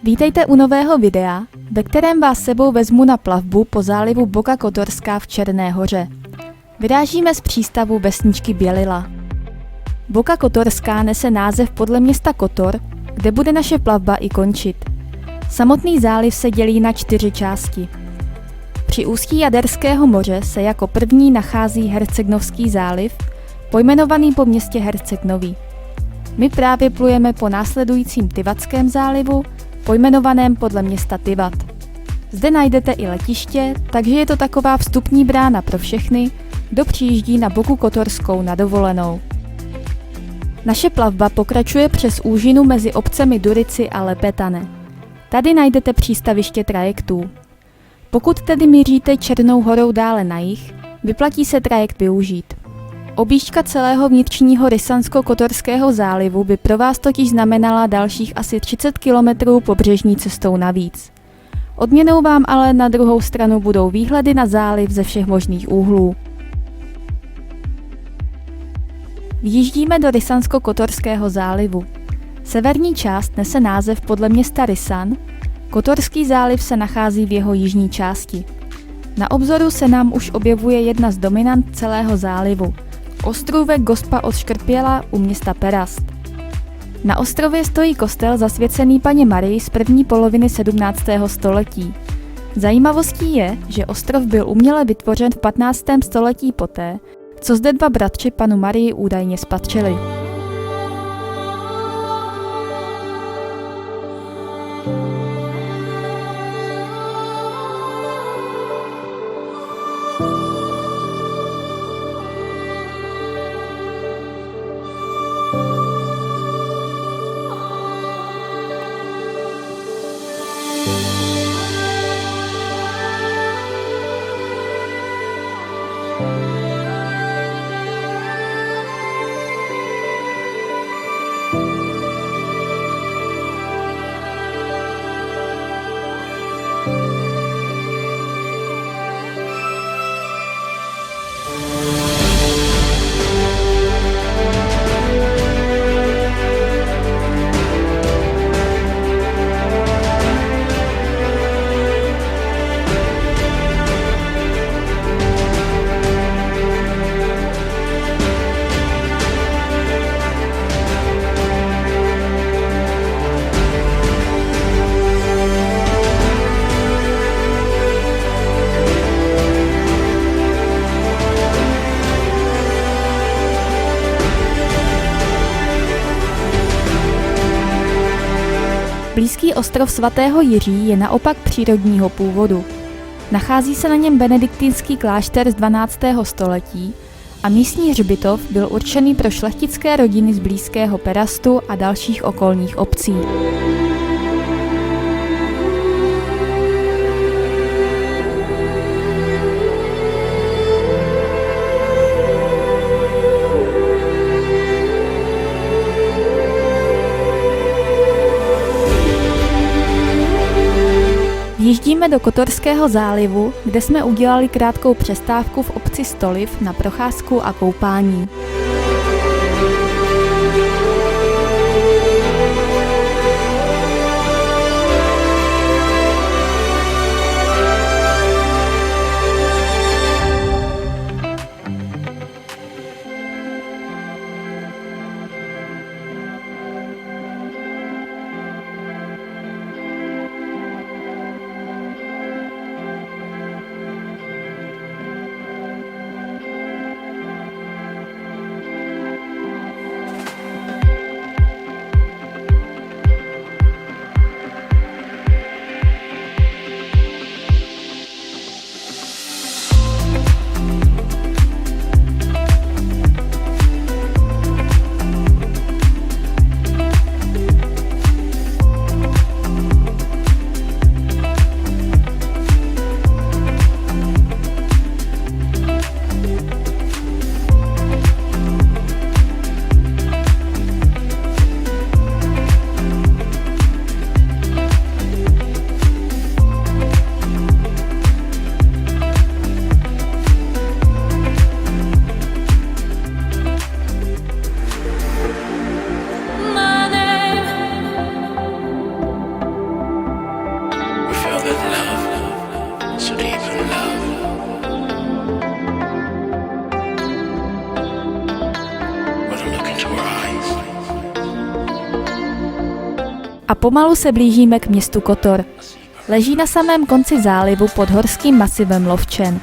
Vítejte u nového videa, ve kterém vás sebou vezmu na plavbu po zálivu Boka Kotorská v Černé Hoře. Vyrážíme z přístavu vesničky Bělila. Boka Kotorská nese název podle města Kotor, kde bude naše plavba i končit. Samotný záliv se dělí na 4 části. Při ústí Jaderského moře se jako první nachází Hercegnovský záliv, pojmenovaný po městě Herceg Nový. My právě plujeme po následujícím Tivatském zálivu, pojmenovaném podle města Tivat. Zde najdete i letiště, takže je to taková vstupní brána pro všechny, kdo přijíždí na Boku Kotorskou na dovolenou. Naše plavba pokračuje přes úžinu mezi obcemi Durici a Lepetane. Tady najdete přístaviště trajektů. Pokud tedy míříte Černou Horou dále na jih, vyplatí se trajekt využít. Objížďka celého vnitřního Rysansko-Kotorského zálivu by pro vás totiž znamenala dalších asi 30 km pobřežní cestou navíc. Odměnou vám ale na druhou stranu budou výhledy na záliv ze všech možných úhlů. Vjíždíme do Rysansko-Kotorského zálivu. Severní část nese název podle města Rysan, Kotorský záliv se nachází v jeho jižní části. Na obzoru se nám už objevuje jedna z dominant celého zálivu, ostrůvek Gospa od Škrpěla u města Perast. Na ostrově stojí kostel zasvěcený Panně Marii z první poloviny 17. století. Zajímavostí je, že ostrov byl uměle vytvořen v 15. století poté, co zde 2 bratři Pannu Marii údajně spatřili. Blízký ostrov svatého Jiří je naopak přírodního původu. Nachází se na něm benediktínský klášter z 12. století a místní hřbitov byl určený pro šlechtické rodiny z blízkého Perastu a dalších okolních obcí. Vjíždíme do Kotorského zálivu, kde jsme udělali krátkou přestávku v obci Stoliv na procházku a koupání. A pomalu se blížíme k městu Kotor. Leží na samém konci zálivu pod horským masivem Lovčen.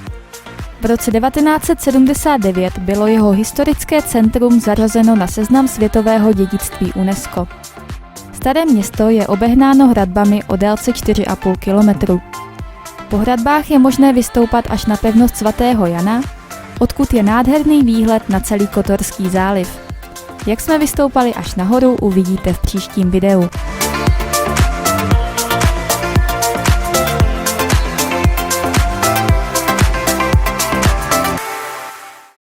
V roce 1979 bylo jeho historické centrum zařazeno na seznam světového dědictví UNESCO. Staré město je obehnáno hradbami o délce 4,5 kilometru. Po hradbách je možné vystoupat až na pevnost svatého Jana, odkud je nádherný výhled na celý Kotorský záliv. Jak jsme vystoupali až nahoru, uvidíte v příštím videu.